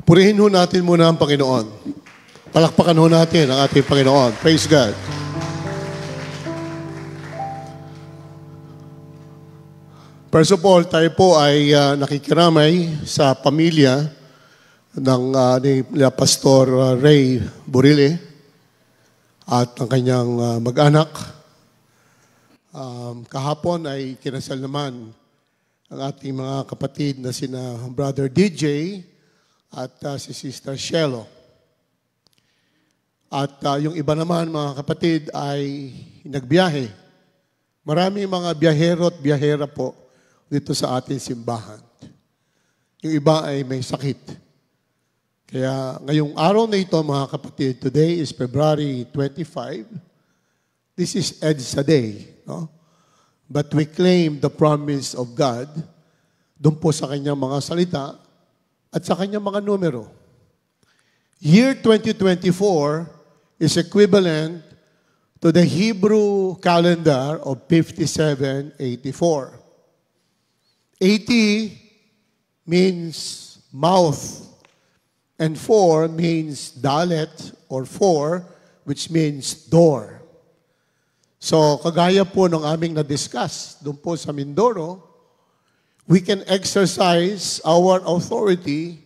Purihin ho natin muna ang Panginoon. Palakpakan ho natin ang ating Panginoon. Praise God. First of all, tayo po ay nakikiramay sa pamilya ni Pastor Ray Burile at ang kanyang mag-anak. Kahapon ay kinasal naman ang ating mga kapatid na sina Brother DJ at si Sister Shelo. At yung iba naman mga kapatid ay nagbiyahe. Maraming mga biyahero at biyahera po dito sa ating simbahan. Yung iba ay may sakit. Kaya ngayong araw na ito mga kapatid, today is February 25. This is EDSA Day. No? But we claim the promise of God doon po sa kanyang mga salita at sa kanyang mga numero. Year 2024 is equivalent to the Hebrew calendar of 5784. 80 means mouth, and 4 means dalet or 4, which means door. So, kagaya po ng aming na-discuss doon po sa Mindoro, we can exercise our authority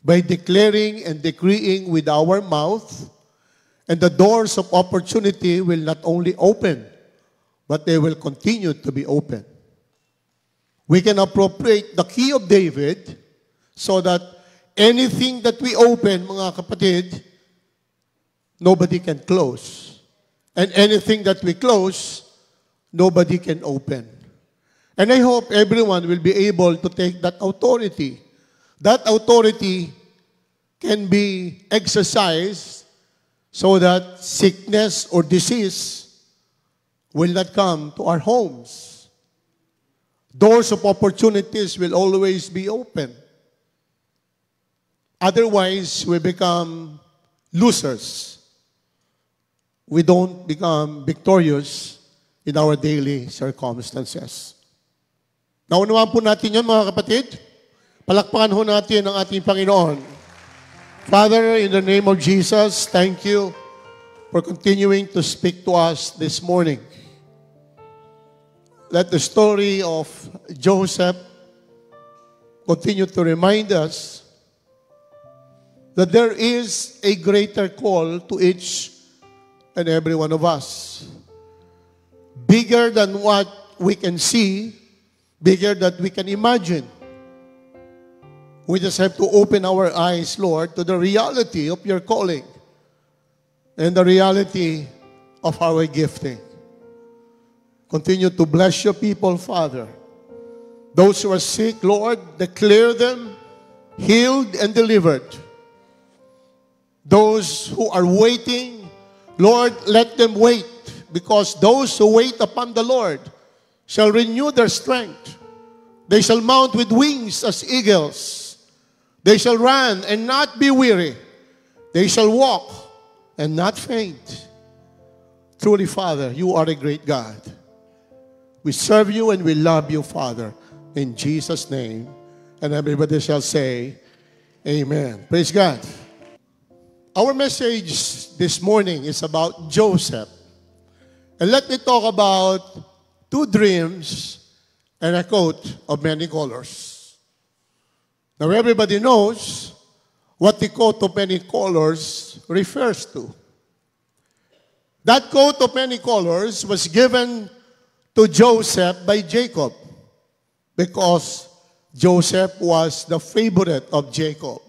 by declaring and decreeing with our mouth, and the doors of opportunity will not only open, but they will continue to be open. We can appropriate the key of David so that anything that we open, mga kapatid, nobody can close. And anything that we close, nobody can open. And I hope everyone will be able to take that authority. That authority can be exercised so that sickness or disease will not come to our homes. Doors of opportunities will always be open. Otherwise, we become losers. We don't become victorious in our daily circumstances. Naunawaan po natin yan, mga kapatid. Palakpakan ho natin ang ating Panginoon. Father, in the name of Jesus, thank you for continuing to speak to us this morning. Let the story of Joseph continue to remind us that there is a greater call to each and every one of us. Bigger than what we can see, bigger than we can imagine. We just have to open our eyes, Lord, to the reality of your calling and the reality of our gifting. Continue to bless your people, Father. Those who are sick, Lord, declare them healed and delivered. Those who are waiting, Lord, let them wait, because those who wait upon the Lord shall renew their strength. They shall mount with wings as eagles. They shall run and not be weary. They shall walk and not faint. Truly, Father, you are a great God. We serve you and we love you, Father. In Jesus' name. And everybody shall say, Amen. Praise God. Our message this morning is about Joseph. And let me talk about two dreams and a coat of many colors. Now everybody knows what the coat of many colors refers to. That coat of many colors was given to Joseph by Jacob, because Joseph was the favorite of Jacob.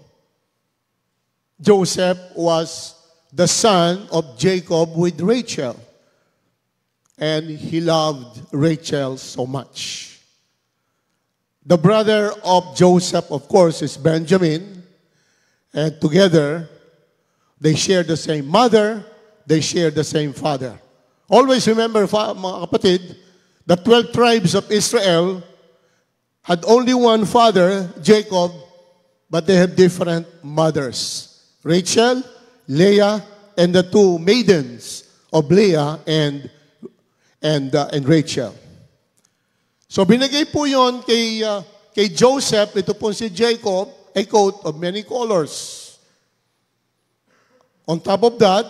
Joseph was the son of Jacob with Rachel, and he loved Rachel so much. The brother of Joseph, of course, is Benjamin, and together they share the same mother, they share the same father. Always remember, mga kapatid, the 12 tribes of Israel had only one father, Jacob, but they have different mothers. Rachel, Leah, and the two maidens of Leah and Rachel. So binigay po yon kay Joseph, ito po si Jacob, a coat of many colors. On top of that,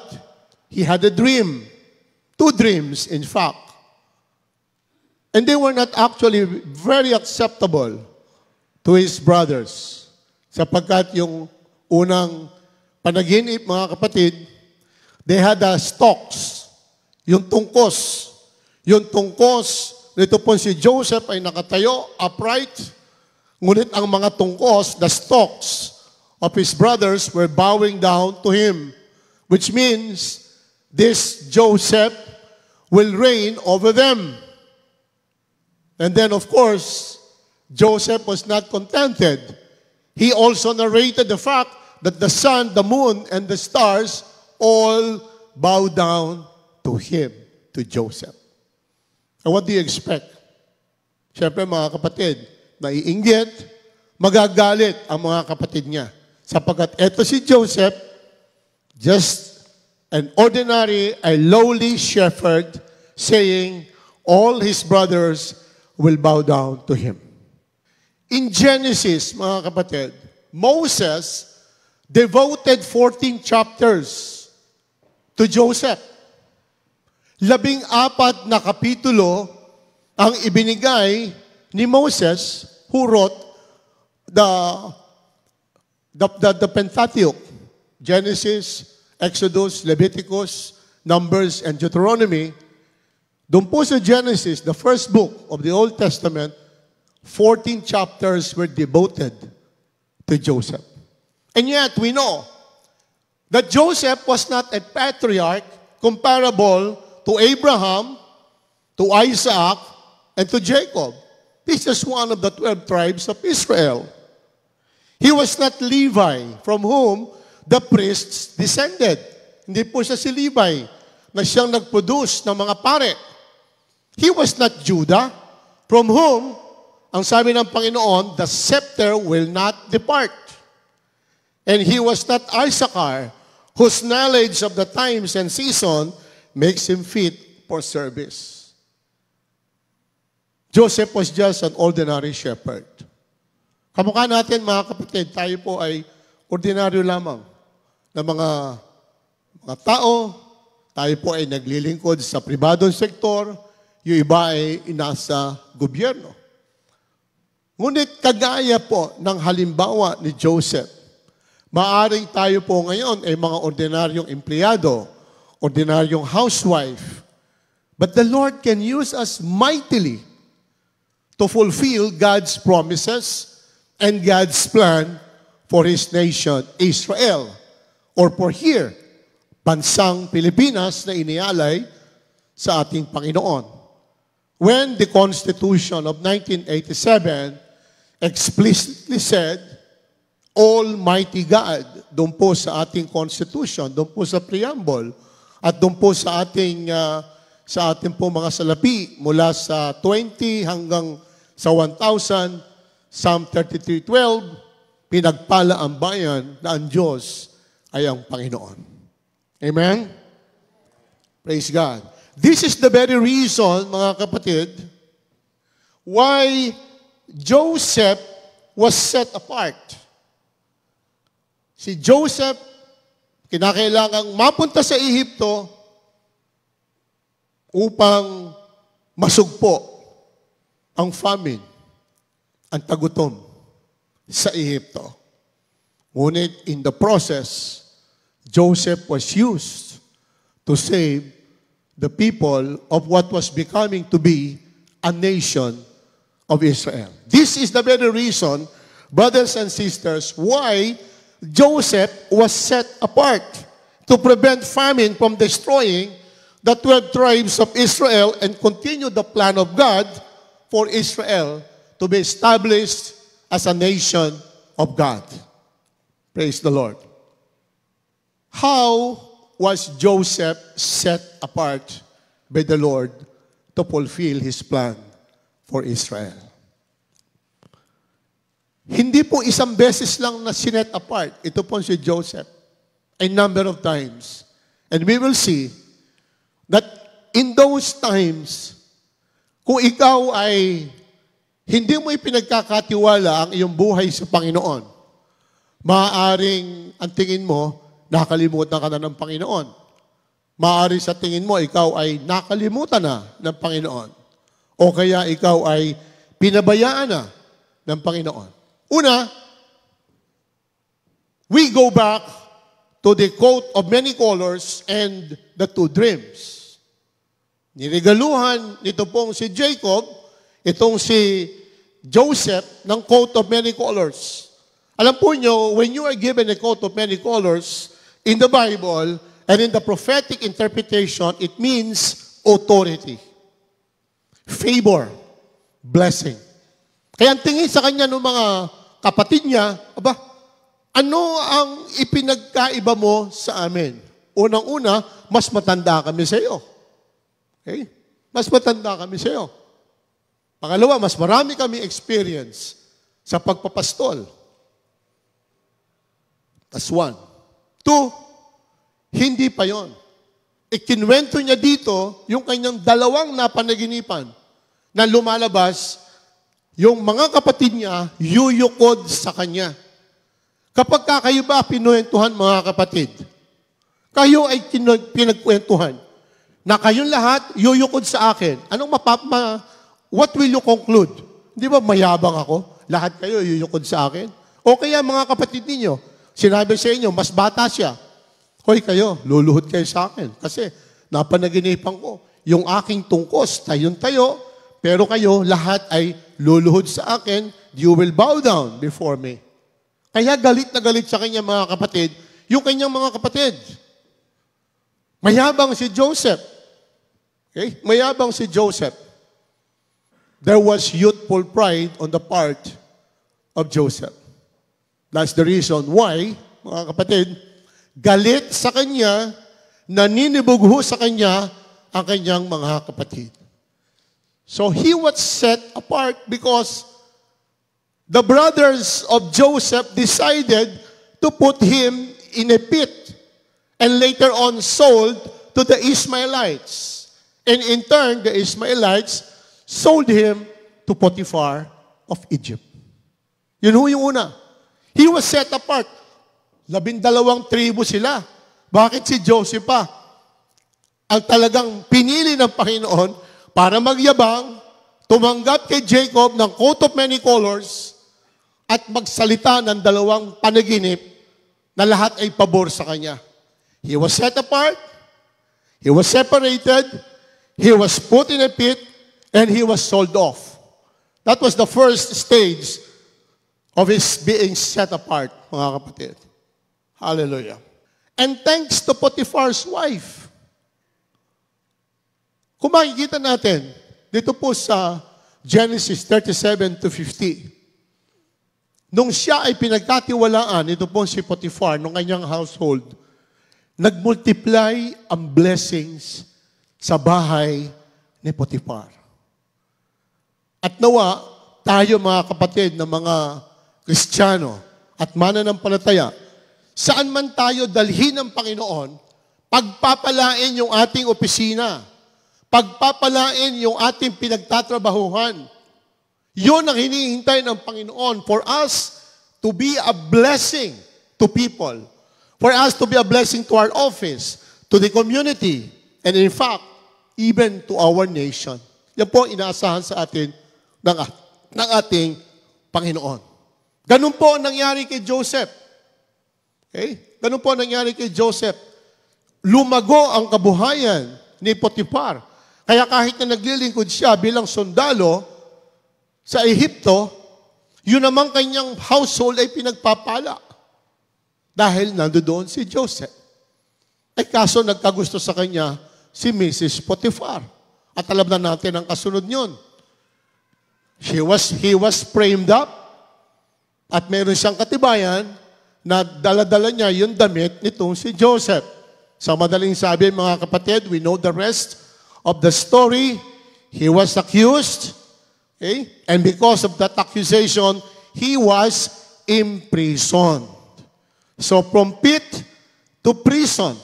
he had a dream. 2 dreams, in fact. And they were not actually very acceptable to his brothers. Sapagkat yung unang panaginip, mga kapatid, they had stalks, yung tungkos. Yung tungkos, nito po si Joseph ay nakatayo, upright, ngunit ang mga tungkos, the stalks of his brothers were bowing down to him, which means this Joseph will reign over them. And then, of course, Joseph was not contented. He also narrated the fact that the sun, the moon, and the stars all bow down to him, to Joseph. And what do you expect? Siyempre, mga kapatid, naiinggit, magagalit ang mga kapatid niya. Sapagkat eto si Joseph, just an ordinary, a lowly shepherd, saying, all his brothers will bow down to him. In Genesis, mga kapatid, Moses devoted 14 chapters to Joseph. 14 na kapitulo ang ibinigay ni Moses, who wrote the Pentateuch, Genesis, Exodus, Leviticus, Numbers, and Deuteronomy. Doon po sa Genesis, the first book of the Old Testament, 14 chapters were devoted to Joseph. And yet, we know that Joseph was not a patriarch comparable to Abraham, to Isaac, and to Jacob. This is one of the 12 tribes of Israel. He was not Levi, from whom the priests descended. Hindi po siya si Levi, na siyang nag-produce ng mga pare. He was not Judah, from whom, ang sabi ng Panginoon, the scepter will not depart. And he was not Issachar, whose knowledge of the times and season makes him fit for service. Joseph was just an ordinary shepherd. Kamukha natin, mga kapatid, tayo po ay ordinaryo lamang na mga tao. Tayo po ay naglilingkod sa pribadong sektor, yung iba ay inasa gobyerno. Ngunit kagaya po ng halimbawa ni Joseph, maaring tayo po ngayon ay mga ordinaryong empleyado, ordinaryong housewife, but the Lord can use us mightily to fulfill God's promises and God's plan for His nation, Israel, or for here, bansang Pilipinas na inialay sa ating Panginoon. When the Constitution of 1987 explicitly said, Almighty God, doon po sa ating Constitution, doon po sa preamble, at doon po sa ating po mga salapi, mula sa 20 hanggang sa 1,000, Psalm 33:12, pinagpala ang bayan na ang Diyos ay ang Panginoon. Amen? Praise God. This is the very reason, mga kapatid, why Joseph was set apart. Si Joseph, kinakailangang mapunta sa Ehipto upang masugpo ang famine, ang tagutom sa Ehipto. Ngunit in the process, Joseph was used to save the people of what was becoming to be a nation of Israel. This is the very reason, brothers and sisters, why Joseph was set apart to prevent famine from destroying the 12 tribes of Israel and continue the plan of God for Israel to be established as a nation of God. Praise the Lord. How was Joseph set apart by the Lord to fulfill His plan for Israel? Hindi po isang beses lang na sinet apart. Ito po si Joseph. A number of times. And we will see that in those times, kung ikaw ay hindi mo ipinagkakatiwala ang iyong buhay sa Panginoon, Maaaring ang tingin mo, nakalimutan ka na ng Panginoon. Maaaring sa tingin mo, ikaw ay nakalimutan na ng Panginoon. O kaya ikaw ay pinabayaan na ng Panginoon. Una, we go back to the coat of many colors and the two dreams. Niregaluhan nito pong si Jacob, itong si Joseph, ng coat of many colors. Alam po nyo, when you are given a coat of many colors in the Bible and in the prophetic interpretation, it means authority, favor, blessing. Kaya ang tingin sa kanya ng mga kapatid niya, aba, ano ang ipinagkaiba mo sa amin? Unang-una, mas matanda kami sa iyo. Okay? Mas matanda kami sa iyo. Pangalawa, mas marami kami experience sa pagpapastol. That's one. Two, hindi pa yon. Ikinwento niya dito yung kanyang dalawang napanaginipan na lumalabas, yung mga kapatid niya yuyukod sa kanya. Kapag kayo ba pinuwentuhan, mga kapatid, kayo ay pinagkwentuhan na kayong lahat yuyukod sa akin. What will you conclude? Di ba mayabang ako? Lahat kayo yuyukod sa akin? O kaya mga kapatid ninyo, sinabi sa inyo, mas bata siya. Hoy kayo, luluhod kayo sa akin. Kasi napanaginipan ko, yung aking tungkos, tayo, pero kayo lahat ay luluhod sa akin, you will bow down before me. Kaya galit na galit sa kanya mga kapatid, yung kanyang mga kapatid. Mayabang si Joseph. Okay? Mayabang si Joseph. There was youthful pride on the part of Joseph. That's the reason why, mga kapatid, galit sa kanya, naninibugho sa kanya ang kanyang mga kapatid. So he was set apart because the brothers of Joseph decided to put him in a pit and later on sold to the Ishmaelites. And in turn, the Ishmaelites sold him to Potiphar of Egypt. Yun yung una. He was set apart. 12 tribo sila. Bakit si Joseph pa? Ang talagang pinili ng Panginoon para magyabang, tumanggap kay Jacob ng coat of many colors at magsalita ng dalawang panaginip na lahat ay pabor sa kanya. He was set apart, he was separated, he was put in a pit, and he was sold off. That was the first stage of his being set apart, mga kapatid. Hallelujah. And thanks to Potiphar's wife. Kung makikita natin, dito po sa Genesis 37 to 50, nung siya ay pinagkatiwalaan, ito po si Potiphar, nung kanyang household, nagmultiply ang blessings sa bahay ni Potiphar. At nawa, tayo mga kapatid na mga Kristiyano at mananampalataya, saan man tayo dalhin ng Panginoon, pagpapalain yung ating opisina, pagpapalain yung ating pinagtatrabahuhan. Yun ang hinihintay ng Panginoon for us to be a blessing to people, for us to be a blessing to our office, to the community, and in fact, even to our nation. Yan po inaasahan sa atin ng ating Panginoon. Ganun po ang nangyari kay Joseph. Okay? Ganun po ang nangyari kay Joseph. Lumago ang kabuhayan ni Potiphar. Kaya kahit na naglilingkod siya bilang sundalo sa Ehipto, yun naman kanyang household ay pinagpapala. Dahil nandoon si Joseph. Ay kaso nagkagusto sa kanya si Mrs. Potiphar. At alam na natin ang kasunod niyon. He was framed up at meron siyang katibayan na dala-dala niya yung damit nitong si Joseph. Sa madaling sabi, mga kapatid, we know the rest of the story. He was accused, okay? And because of that accusation, he was imprisoned. So from pit to prison,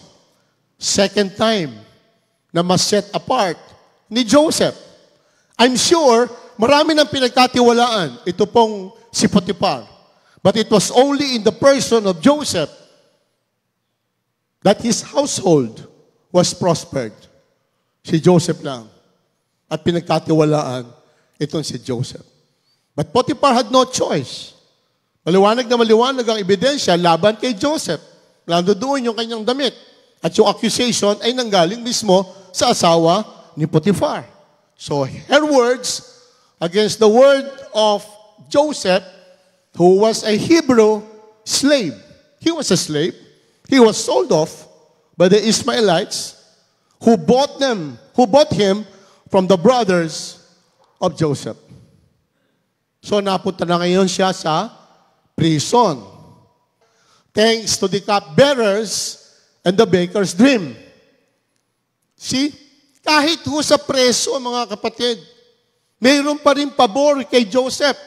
second time na mas-set apart ni Joseph. I'm sure marami nang pinagkatiwalaan ito pong si Potiphar. But it was only in the person of Joseph that his household was prospered. Si Joseph lang. At pinagkatiwalaan itong si Joseph. But Potiphar had no choice. Maliwanag na maliwanag ang ebidensya laban kay Joseph. Lalo doon yung kanyang damit. At yung accusation ay nanggaling mismo sa asawa ni Potiphar. So her words against the word of Joseph, who was a Hebrew slave. He was a slave. He was sold off by the Ishmaelites who bought him from the brothers of Joseph. So napunta na ngayon siya sa prison. Thanks to the cupbearers and the baker's dream. See? Kahit ho sa preso, mga kapatid, mayroon pa rin pabor kay Joseph.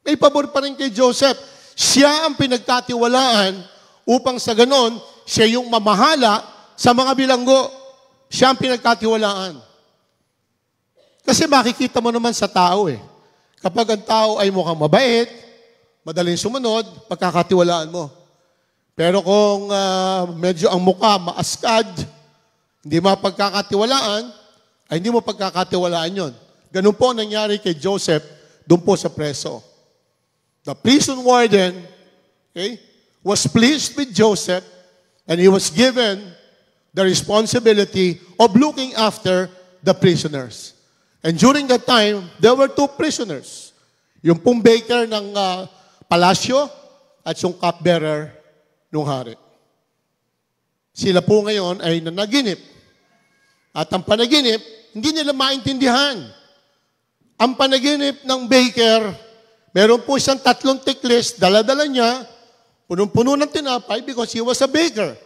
May pabor pa rin kay Joseph. Siya ang pinagkatiwalaan upang sa ganon, siya yung mamahala sa mga bilanggo. Siya ang pinagkatiwalaan. Kasi makikita mo naman sa tao Kapag ang tao ay mukhang mabait, madaling sumunod, pagkakatiwalaan mo. Pero kung medyo ang mukha maaskad, hindi mapagkakatiwalaan, ay hindi mo pagkakatiwalaan yon. Ganun po nangyari kay Joseph doon po sa preso. The prison warden was pleased with Joseph and he was given the responsibility of looking after the prisoners. And during that time, there were two prisoners. Yung pong baker ng palasyo at yung cupbearer ng hari. Sila po ngayon ay nanaginip. At ang panaginip, hindi nila maintindihan. Ang panaginip ng baker, meron po siyang 3 tiklis, dala-dala niya, punong-puno ng tinapay because he was a baker.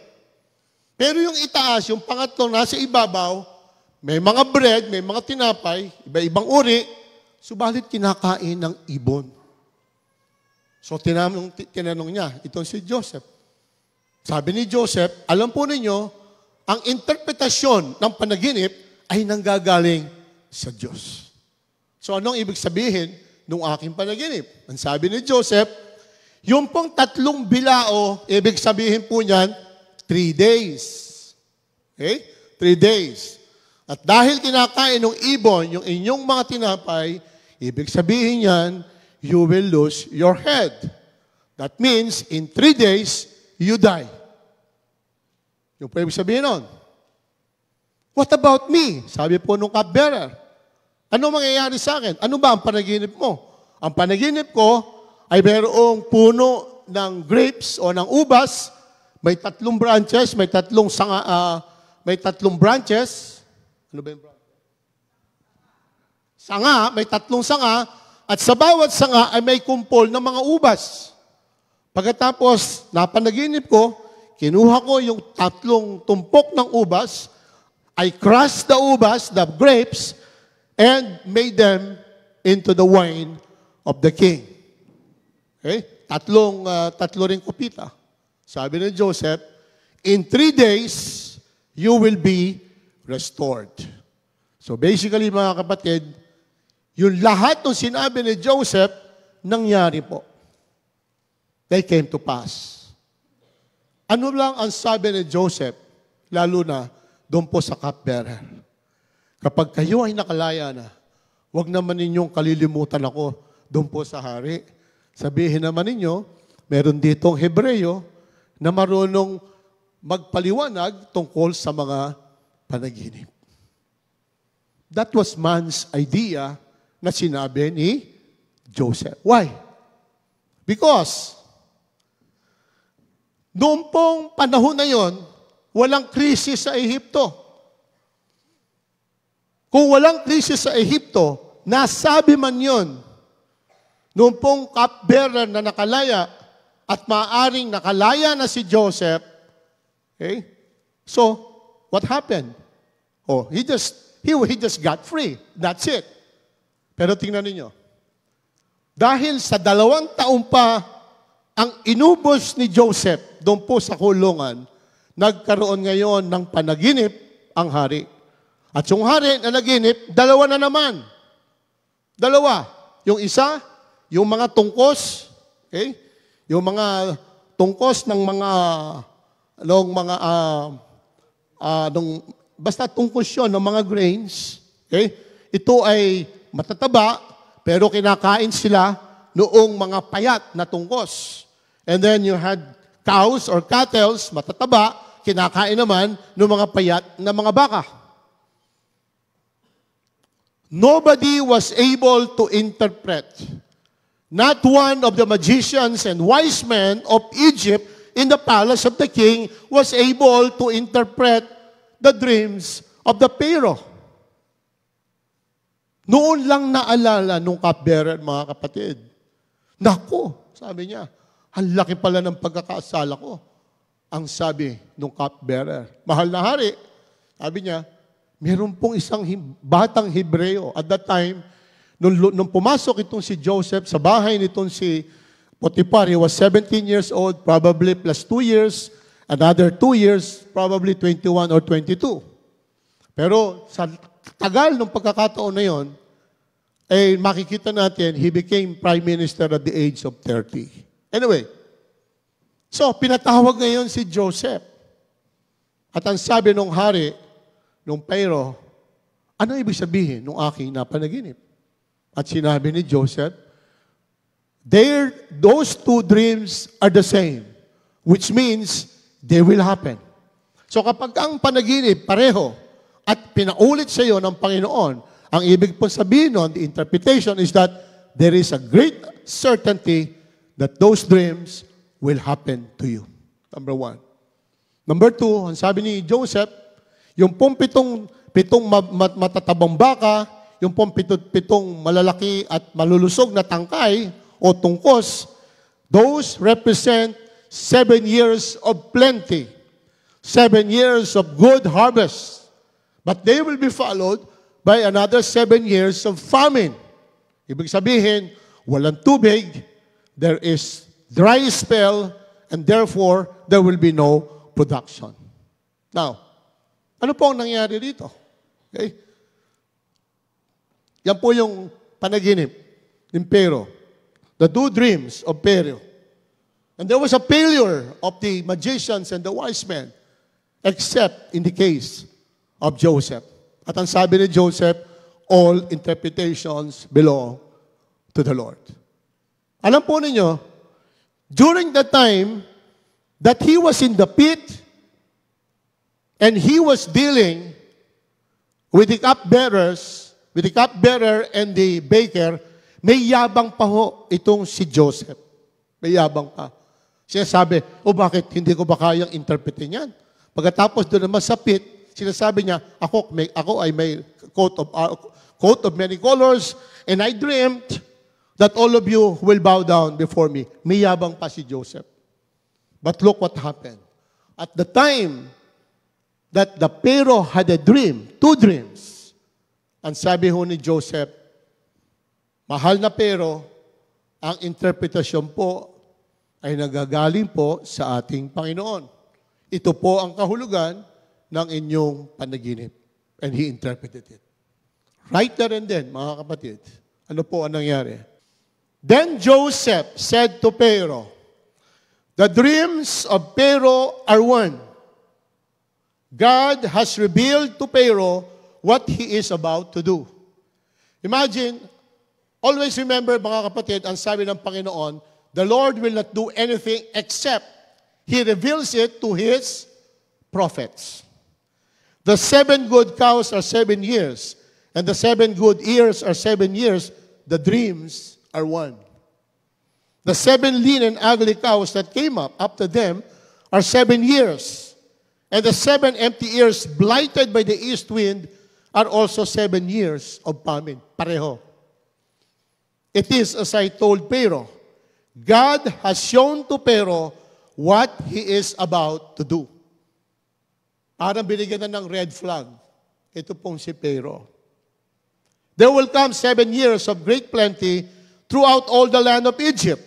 Pero yung itaas, yung pangatlo nasa ibabaw, may mga bread, may mga tinapay, iba-ibang uri, subalit kinakain ng ibon. So tinanong niya, itong si Joseph. Sabi ni Joseph, alam po ninyo, ang interpretasyon ng panaginip ay nanggagaling sa Diyos. So anong ibig sabihin ng aking panaginip? Ang sabi ni Joseph, yung pong 3 bilao, ibig sabihin po niyan, 3 days. Okay? 3 days. At dahil kinakain ng ibon yung inyong mga tinapay, ibig sabihin niyan, you will lose your head. That means, in 3 days, you die. Yung po ibig sabihin nun. What about me? Sabi po nung cupbearer. Ano mangyayari sa akin? Ano ba ang panaginip mo? Ang panaginip ko ay mayroong puno ng grapes o ng ubas, may 3 branches, may 3 branches. Ano ba yung branches? Sanga, may 3 sanga, at sa bawat sanga ay may kumpol ng mga ubas. Pagkatapos, napanaginip ko, kinuha ko yung 3 tumpok ng ubas, I crushed the ubas, the grapes, and made them into the wine of the king. Okay? 3 ring kupita. Sabi ni Joseph, in 3 days, you will be restored. So basically, mga kapatid, yung lahat ng sinabi ni Joseph, nangyari po. They came to pass. Ano lang ang sabi ni Joseph, lalo na doon po sa cupbearer? Kapag kayo ay nakalaya na, huwag naman ninyong kalilimutan ako doon po sa hari. Sabihin naman ninyo, meron ditong Hebreyo na marunong magpaliwanag tungkol sa mga panaginip. That was man's idea na sinabi ni Joseph. Why? Because noong pong panahon na yon, walang krisis sa Ehipto. Kung walang krisis sa Ehipto, nasabi man yon, noong pong cupbearer na nakalaya at maaring nakalaya na si Joseph, okay? So, what happened? Oh, he just got free. That's it. Pero tingnan niyo. Dahil sa 2 taon pa ang inubos ni Joseph doon po sa kulungan, nagkaroon ngayon ng panaginip ang hari. At yung hari na naginip, 2 na naman. 2. Yung isa, yung mga tungkos, okay? Yung mga tungkos ng mga, basta tungkos yun ng mga grains, okay? Ito ay matataba, pero kinakain sila noong mga payat na tungkos. And then you had cows or cattle, matataba, kinakain naman ng mga payat na mga baka. Nobody was able to interpret. Not one of the magicians and wise men of Egypt in the palace of the king was able to interpret the dreams of the Pharaoh. Noon lang naalala nung cupbearer, mga kapatid. Nako, sabi niya, ang laki pala ng pagkakasala ko. Ang sabi nung cupbearer, mahal na hari, sabi niya, meron pong isang batang Hebreo. At that time, nung pumasok itong si Joseph sa bahay nitong si Potiphar, he was 17 years old, probably plus 2 years, another 2 years, probably 21 or 22. Pero sa tagal ng pagkakataon na yon, eh makikita natin, he became prime minister at the age of 30. Anyway, so pinatawag ngayon si Joseph. At ang sabi nung hari, nung Pharaoh, ano ibig sabihin nung aking napanaginip? At sinabi ni Joseph, those two dreams are the same, which means they will happen. So kapag ang panaginip pareho at pinaulit sa iyo ng Panginoon, ang ibig pong sabihin nun, the interpretation is that there is a great certainty that those dreams will happen to you. Number 1. Number 2, ang sabi ni Joseph, yung pong pitong matatabang baka, yung pong pitong malalaki at malulusog na tangkay o tungkos, those represent 7 years of plenty, 7 years of good harvest. But they will be followed by another 7 years of famine. Ibig sabihin, walang tubig, there is dry spell, and therefore, there will be no production. Now, ano po ang nangyari dito? Okay? Yan po yung panaginip ng Pharaoh. The two dreams of Pharaoh. And there was a failure of the magicians and the wise men, except in the case of Joseph. At ang sabi ni Joseph, all interpretations belong to the Lord. Alam po ninyo, during the time that he was in the pit, and he was dealing with the cupbearers, with the cupbearer and the baker, may yabang pa ho itong si Joseph. May yabang pa. Siya sabi, bakit hindi ko ba kayang interpretin yan? Pagkatapos doon naman sa pit, sinasabi niya, ako ay may coat of many colors, and I dreamt that all of you will bow down before me. May yabang pa si Joseph. But look what happened. At the time that the Pharaoh had a dream, 2 dreams. Ang sabi ho ni Joseph, mahal na Pharaoh, ang interpretasyon po ay nagagaling po sa ating Panginoon. Ito po ang kahulugan ng inyong panaginip. And he interpreted it. Right there and then, mga kapatid, ano po ang nangyari? Then Joseph said to Pharaoh, the dreams of Pharaoh are one. God has revealed to Pharaoh what he is about to do. Imagine, always remember mga kapatid, ang sabi ng Panginoon, the Lord will not do anything except He reveals it to His prophets. The 7 good cows are 7 years, and the 7 good ears are 7 years. The dreams are one. The 7 lean and ugly cows that came up after them are 7 years. And the 7 empty ears blighted by the east wind are also 7 years of famine. Pareho. It is as I told Pharaoh. God has shown to Pharaoh what he is about to do. Parang binigyan na ng red flag. Ito pong si Pharaoh. There will come 7 years of great plenty throughout all the land of Egypt.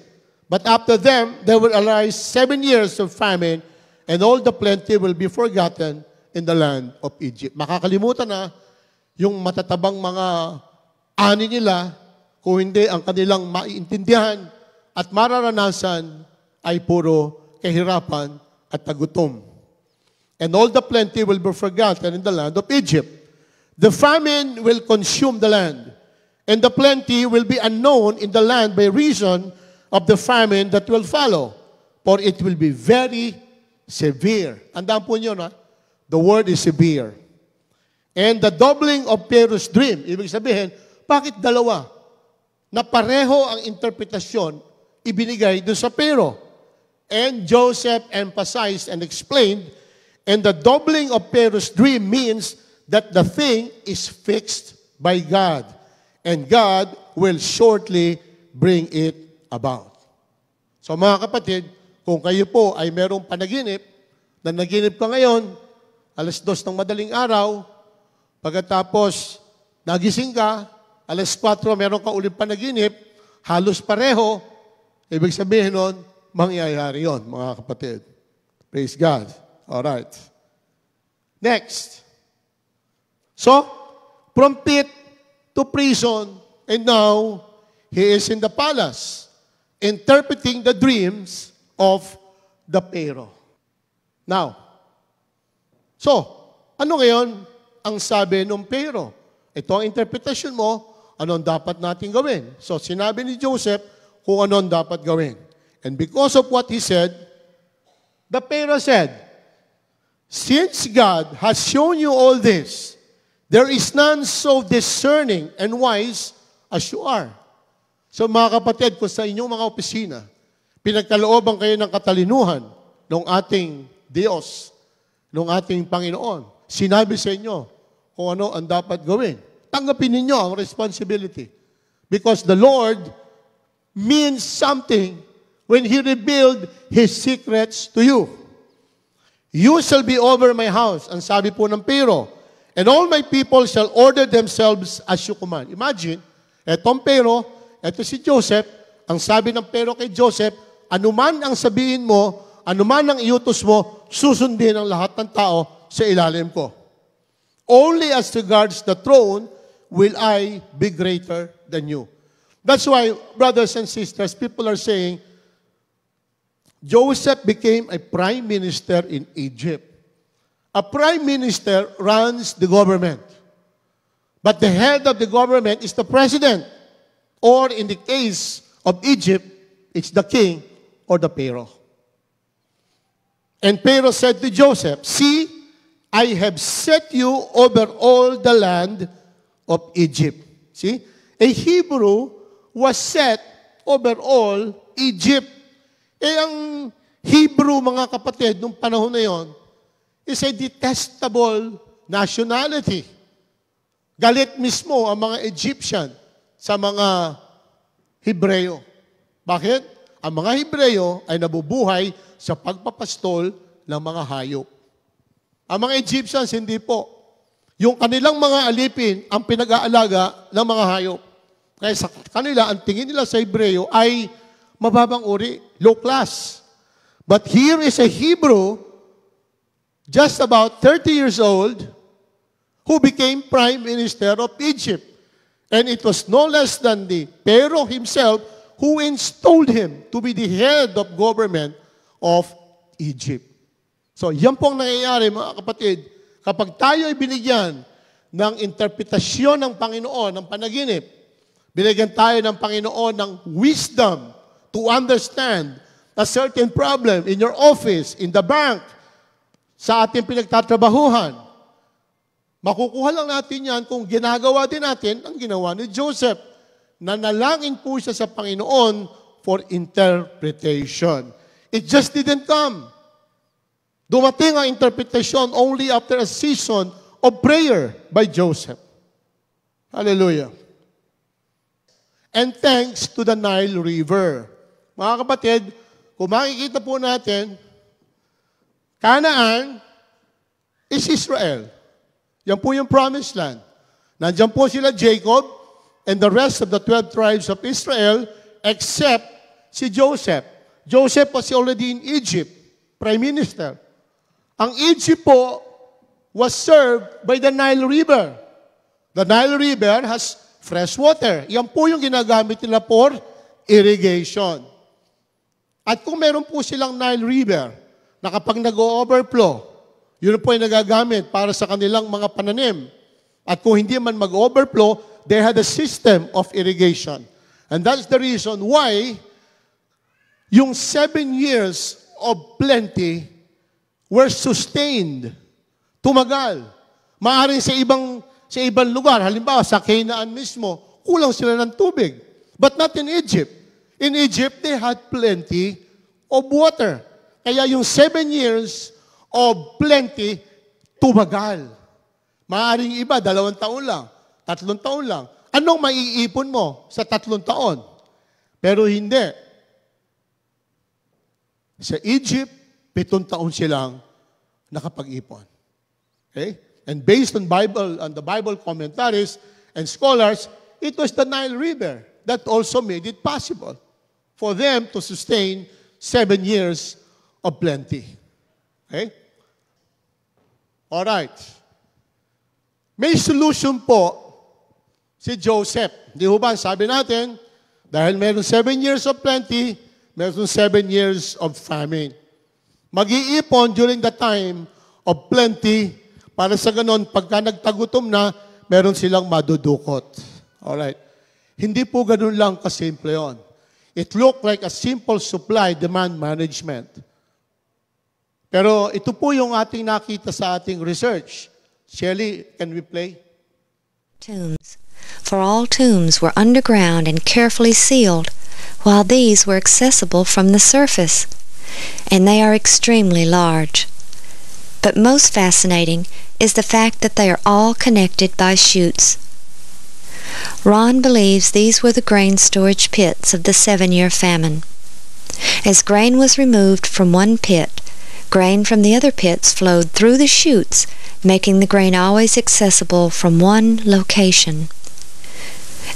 But after them, there will arise 7 years of famine, and all the plenty will be forgotten in the land of Egypt. Makakalimutan na yung matatabang mga ani nila, kung hindi ang kanilang maiintindihan at mararanasan ay puro kahirapan at tagutom. And all the plenty will be forgotten in the land of Egypt. The famine will consume the land, and the plenty will be unknown in the land by reason of the famine that will follow, for it will be very severe. Tandaan po nyo na, the word is severe. And the doubling of Pharaoh's dream, ibig sabihin, bakit dalawa? Na pareho ang interpretasyon ibinigay doon sa Pharaoh. And Joseph emphasized and explained, and the doubling of Pharaoh's dream means that the thing is fixed by God, and God will shortly bring it about. So mga kapatid, kung kayo po ay merong panaginip, na naginip ka ngayon, 2:00 ng madaling araw, pagkatapos nagising ka, 4:00 meron ka ulit panaginip, halos pareho, ibig sabihin nun, mangyayari yon, mga kapatid. Praise God. All right. Next. So, from pit to prison, and now, he is in the palace, interpreting the dreams of the Pharaoh. Now, so, ano ngayon ang sabi ng Pharaoh? Ito ang interpretation mo, ano ang dapat natin gawin? So, sinabi ni Joseph kung ano ang dapat gawin. And because of what he said, the Pharaoh said, "Since God has shown you all this, there is none so discerning and wise as you are." So mga kapatid, kung sa inyong mga opisina, pinagkalooban kayo ng katalinuhan ng ating Diyos, ng ating Panginoon, sinabi sa inyo kung ano ang dapat gawin. Tanggapin ninyo ang responsibility. Because the Lord means something when He revealed His secrets to you. "You shall be over my house," ang sabi po ng Pharaoh, "and all my people shall order themselves as you command." Imagine, etong Pharaoh, eto si Joseph, ang sabi ng Pharaoh kay Joseph, anuman ang sabihin mo, anuman ang iutos mo, susundin ang lahat ng tao sa ilalim ko. "Only as regards the throne will I be greater than you." That's why, brothers and sisters, people are saying, Joseph became a prime minister in Egypt. A prime minister runs the government. But the head of the government is the president. Or in the case of Egypt, it's the king or the Pharaoh. And Pharaoh said to Joseph, "See, I have set you over all the land of Egypt." See? A Hebrew was set over all Egypt. Ang Hebrew, mga kapatid, nung panahon na yon, is a detestable nationality. Galit mismo ang mga Egyptian sa mga Hebreo. Bakit? Ang mga Hebreo ay nabubuhay sa pagpapastol ng mga hayop. Ang mga Egyptians, hindi po. Yung kanilang mga alipin ang pinag-aalaga ng mga hayop. Kaya sa kanila, ang tingin nila sa Hebreo ay mababang uri, low class. But here is a Hebrew, just about 30 years old, who became prime minister of Egypt. And it was no less than the Pharaoh himself who installed him to be the head of government of Egypt. So, yan pong nangyayari, mga kapatid, kapag tayo ay binigyan ng interpretasyon ng Panginoon, ng panaginip, binigyan tayo ng Panginoon ng wisdom to understand a certain problem in your office, in the bank, sa ating pinagtatrabahuhan. Makukuha lang natin yan kung ginagawa din natin ang ginawa ni Joseph. Nanalangin po siya sa Panginoon for interpretation. It just didn't come. Dumating ang interpretation only after a season of prayer by Joseph. Hallelujah. And thanks to the Nile River. Mga kapatid, kung makikita po natin, Canaan is Israel. Yan po yung promised land. Nandiyan po sila Jacob and the rest of the 12 tribes of Israel except si Joseph. Joseph was already in Egypt, prime minister. Ang Egypt po was served by the Nile River. The Nile River has fresh water. Yan po yung ginagamit nila for irrigation. At kung meron po silang Nile River, na kapag nag-overflow, yun po ay nagagamit para sa kanilang mga pananim. At kung hindi man mag-overflow, they had a system of irrigation. And that's the reason why yung 7 years of plenty were sustained. Tumagal. Maaring sa ibang lugar, halimbawa sa Canaan mismo, kulang sila ng tubig. But not in Egypt. In Egypt, they had plenty of water. Kaya yung 7 years of plenty, tumagal. Maaring iba, 2 taon lang, 3 taon lang. Anong maiipon mo sa 3 taon? Pero hindi. Sa Egypt, 7 taon silang nakapag-ipon. Okay? And based on the Bible commentaries and scholars, it was the Nile River that also made it possible for them to sustain 7 years of plenty. Okay? All right. May solution po si Joseph. Di ba? Sabi natin, dahil meron 7 years of plenty, meron 7 years of famine. Mag-iipon during the time of plenty para sa ganon, pagka nagtagutom na, meron silang madudukot. Alright. Hindi po ganun lang kasimple yon. It looked like a simple supply-demand management. Pero ito po yung ating nakita sa ating research. Shelley, can we play? Tombs. For all tombs were underground and carefully sealed, while these were accessible from the surface, and they are extremely large. But most fascinating is the fact that they are all connected by chutes. Ron believes these were the grain storage pits of the 7-year famine. As grain was removed from one pit, grain from the other pits flowed through the chutes, making the grain always accessible from one location.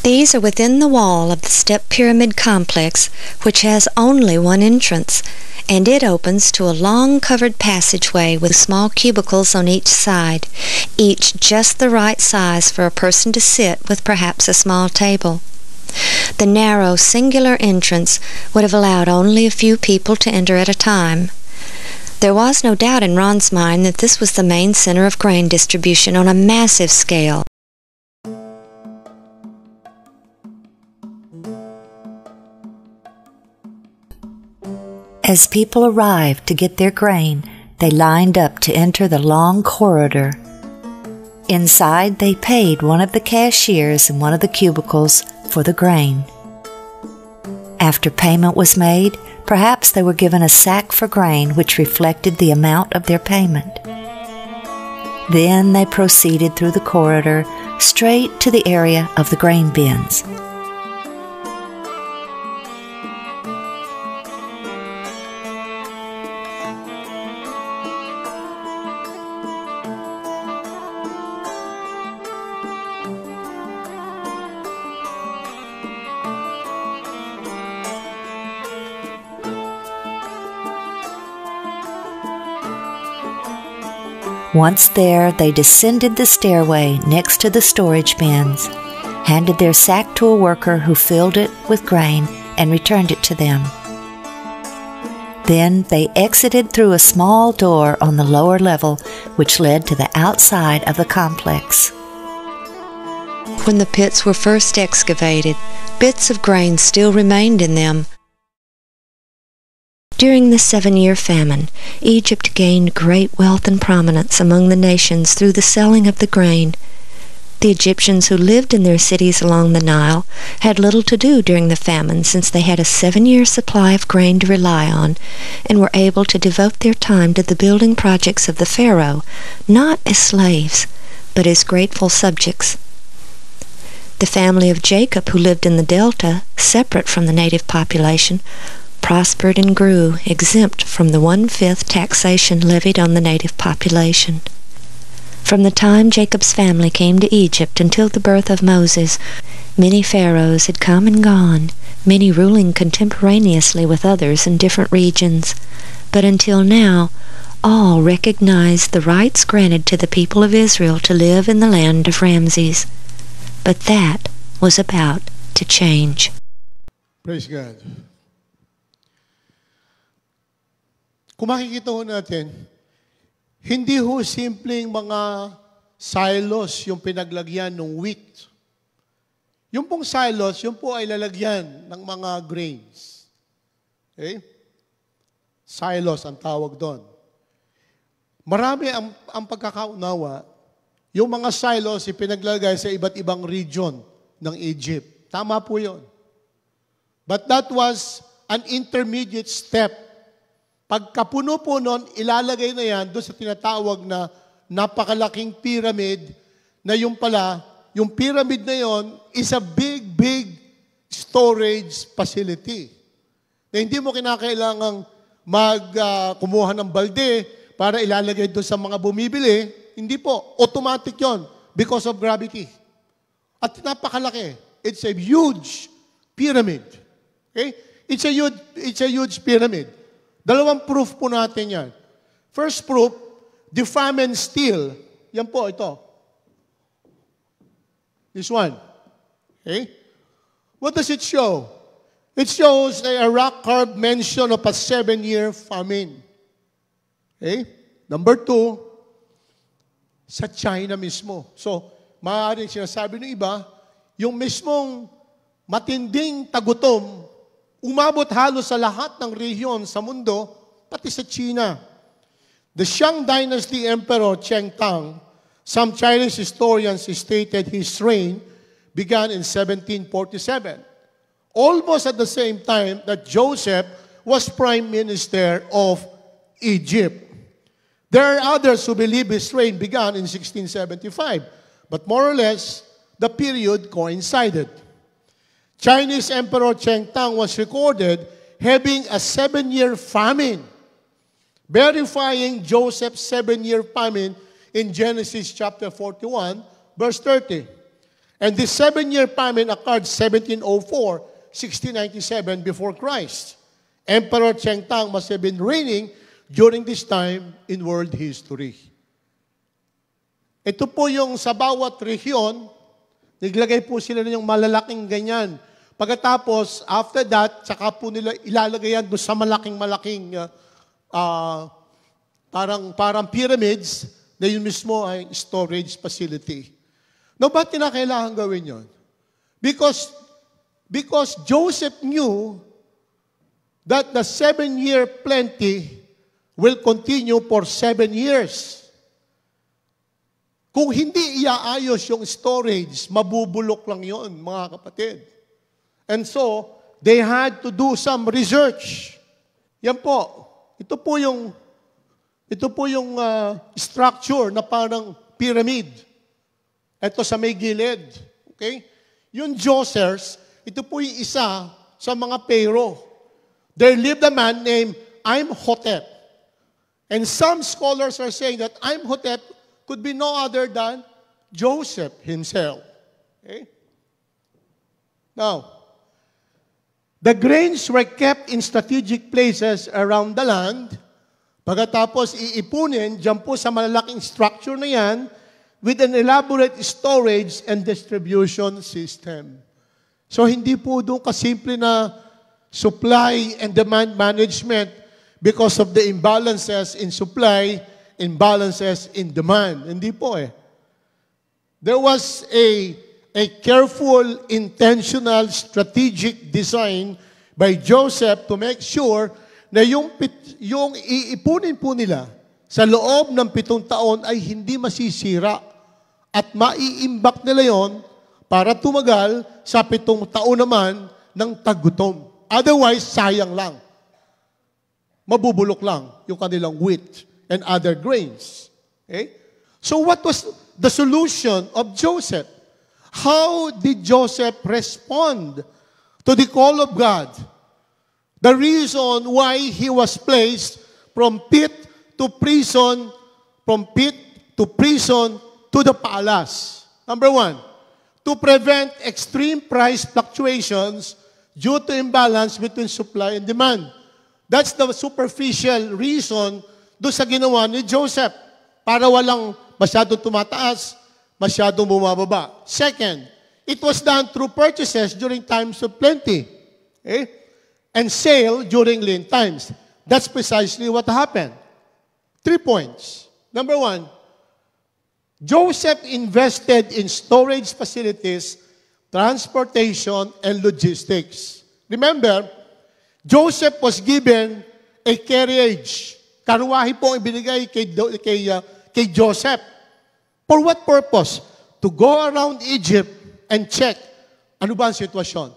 These are within the wall of the step pyramid complex, which has only one entrance, and it opens to a long covered passageway with small cubicles on each side, each just the right size for a person to sit with perhaps a small table. The narrow, singular entrance would have allowed only a few people to enter at a time. There was no doubt in Ron's mind that this was the main center of grain distribution on a massive scale. As people arrived to get their grain, they lined up to enter the long corridor. Inside, they paid one of the cashiers in one of the cubicles for the grain. After payment was made, perhaps they were given a sack for grain which reflected the amount of their payment. Then they proceeded through the corridor straight to the area of the grain bins. Once there, they descended the stairway next to the storage bins, handed their sack to a worker who filled it with grain and returned it to them. Then they exited through a small door on the lower level, which led to the outside of the complex. When the pits were first excavated, bits of grain still remained in them. During the 7-year famine, Egypt gained great wealth and prominence among the nations through the selling of the grain. The Egyptians who lived in their cities along the Nile had little to do during the famine, since they had a 7-year supply of grain to rely on and were able to devote their time to the building projects of the Pharaoh, not as slaves, but as grateful subjects. The family of Jacob, who lived in the delta, separate from the native population, prospered and grew, exempt from the 1/5 taxation levied on the native population. From the time Jacob's family came to Egypt until the birth of Moses, many pharaohs had come and gone, many ruling contemporaneously with others in different regions. But until now, all recognized the rights granted to the people of Israel to live in the land of Ramses. But that was about to change. Praise God. kung makikita ho natin, hindi ho simpleng mga silos yung pinaglagyan ng wheat. Yung pong silos, yung po ay lalagyan ng mga grains. Okay? Silos ang tawag doon. Marami ang pagkakaunawa, yung mga silos ipinaglagay sa iba't ibang region ng Egypt. Tama po yun. But that was an intermediate step. Pagkapuno po nun, ilalagay na yan doon sa tinatawag na napakalaking pyramid na yung pala, yung pyramid na yon is a big, big storage facility. Na hindi mo kinakailangang kumuha ng balde para ilalagay doon sa mga bumibili. Hindi po. Automatic yon because of gravity. At napakalaki. It's a huge pyramid. Okay? It's a huge pyramid. Dalawang proof po natin yan. First proof, the famine still. Yan po, ito. This one. Okay? What does it show? It shows a rock carved mention of a 7-year famine. Okay? Number 2, sa China mismo. So, maaaring sinasabi ng iba, yung mismong matinding tagutom, umabot halos sa lahat ng rehiyon sa mundo, pati sa China. The Shang Dynasty Emperor Cheng Tang, some Chinese historians stated his reign began in 1747, almost at the same time that Joseph was Prime Minister of Egypt. There are others who believe his reign began in 1675, but more or less, the period coincided. Chinese Emperor Cheng Tang was recorded having a 7-year famine, verifying Joseph's 7-year famine in Genesis chapter 41, verse 30. And this 7-year famine occurred 1704, 1697 before Christ. Emperor Cheng Tang must have been reigning during this time in world history. Ito po yung sa bawat rehiyon, naglagay po sila ng malalaking ganyan. Pagkatapos, after that, saka po nila ilalagay yan doon sa malaking parang pyramids na yun mismo ay storage facility. No, ba't kinakailangan gawin yun? Because Joseph knew that the 7-year plenty will continue for 7 years. Kung hindi iaayos yung storage, mabubulok lang yon, mga kapatid. And so, they had to do some research. Yan po. Ito po yung structure na parang pyramid. Ito sa may gilid. Okay? Yung Djosers, ito po yung isa sa mga Pharaoh. There lived a man named Imhotep. And some scholars are saying that Imhotep could be no other than Joseph himself. Okay? Now, the grains were kept in strategic places around the land. Pagkatapos iipunin, dyan po sa malalaking structure na yan, with an elaborate storage and distribution system. So hindi po doon kasimple na supply and demand management because of the imbalances in supply, imbalances in demand. Hindi po eh. There was a careful, intentional, strategic design by Joseph to make sure na yung iipunin po nila sa loob ng 7 taon ay hindi masisira at maiimbak nila yon para tumagal sa 7 taon naman ng tagutom. Otherwise, sayang lang. Mabubulok lang yung kanilang wheat and other grains. Okay? So what was the solution of Joseph? How did Joseph respond to the call of God? The reason why he was placed from pit to prison, from pit to prison to the palace. Number 1, to prevent extreme price fluctuations due to imbalance between supply and demand. That's the superficial reason doon sa ginawa ni Joseph para walang masyadong tumataas, masyadong bumababa. Second, it was done through purchases during times of plenty. Okay? And sale during lean times. That's precisely what happened. 3 points. Number 1, Joseph invested in storage facilities, transportation, and logistics. Remember, Joseph was given a carriage. Karwahe po ang ibinigay kay Joseph. For what purpose? To go around Egypt and check ano ba ang sitwasyon.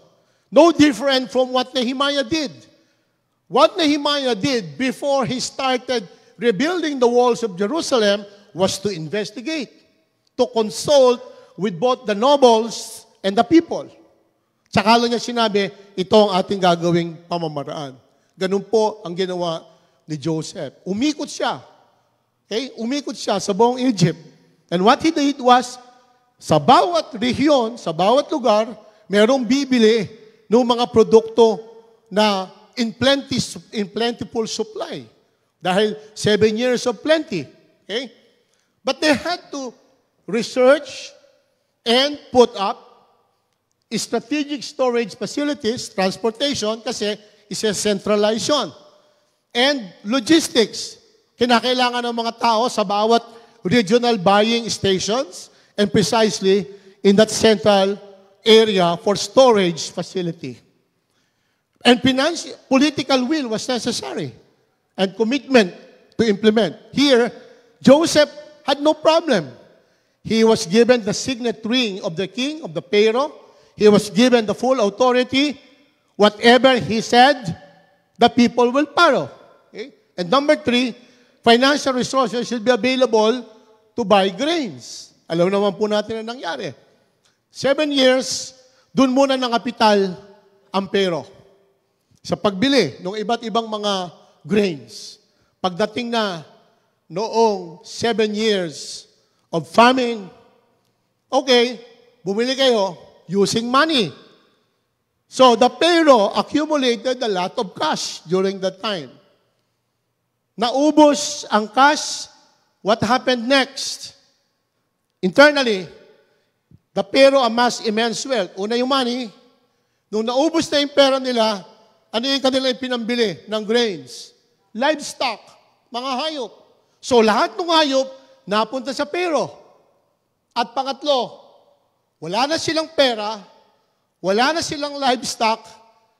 No different from what Nehemiah did. What Nehemiah did before he started rebuilding the walls of Jerusalem was to investigate, to consult with both the nobles and the people. Tsaka lang niya sinabi, ito ang ating gagawing pamamaraan. Ganun po ang ginawa ni Joseph. Umikot siya. Okay? Umikot siya sa buong Egypt. And what he did was, sa bawat rehiyon, sa bawat lugar, merong bibili ng mga produkto na in plentiful supply. Dahil 7 years of plenty. Okay? But they had to research and put up strategic storage facilities, transportation, kasi isa-centralize yun. And logistics. Kinakailangan ng mga tao sa bawat regional buying stations and precisely in that central area for storage facility. And political will was necessary and commitment to implement. Here, Joseph had no problem. He was given the signet ring of the king, of the Pharaoh. He was given the full authority. Whatever he said, the people will follow. Okay? And number 3, financial resources should be available to buy grains. Alam naman po natin ang nangyari. 7 years, dun muna ng kapital ang Pharaoh sa pagbili ng iba't ibang mga grains. Pagdating na noong 7 years of famine, okay, bumili kayo using money. So the Pharaoh accumulated a lot of cash during that time. Naubos ang cash, what happened next? Internally, the Pharaoh amassed immense wealth. Una yung money, nung naubos na yung pera nila, ano yung kanilang pinambili ng grains? Livestock, mga hayop. So lahat ng hayop napunta sa Pharaoh. At pangatlo, wala na silang pera, wala na silang livestock,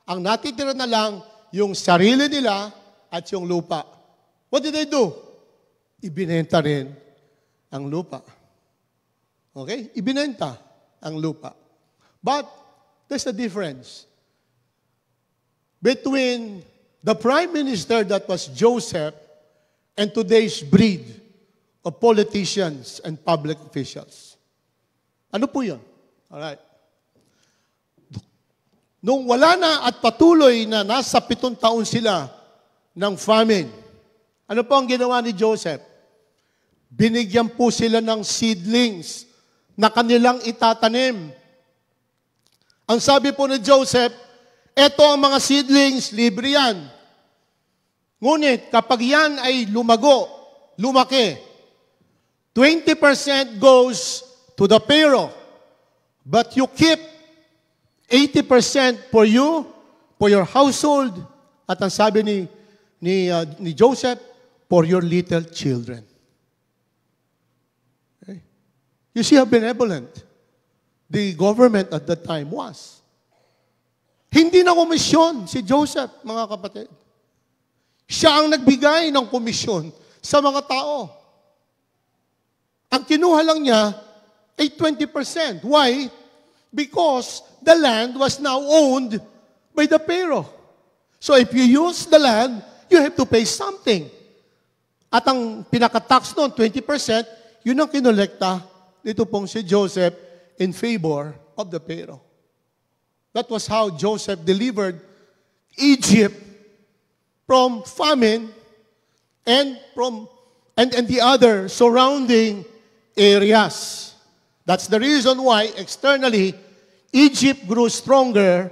ang natitira na lang yung sarili nila at yung lupa. What did they do? Ibinenta rin ang lupa. Okay? Ibinenta ang lupa. But there's a difference between the prime minister that was Joseph and today's breed of politicians and public officials. Ano po yun? Alright. Nung wala na at patuloy na nasa 7 taon sila ng famine, ano po ang ginawa ni Joseph? Binigyan po sila ng seedlings na kanilang itatanim. Ang sabi po ni Joseph, eto ang mga seedlings, libre yan. Ngunit kapag yan ay lumaki, 20% goes to the Pharaoh, but you keep 80% for you, for your household, at ang sabi ni Joseph, for your little children. Okay? You see how benevolent the government at that time was. Hindi na komisyon si Joseph, mga kapatid. Siya ang nagbigay ng komisyon sa mga tao. Ang kinuha lang niya ay 20%. Why? Because the land was now owned by the Pharaoh. So if you use the land, you have to pay something. At ang pinaka-tax noon, 20%, yun ang kinolekta nito pong si Joseph in favor of the Pharaoh. That was how Joseph delivered Egypt from famine and the other surrounding areas. That's the reason why externally Egypt grew stronger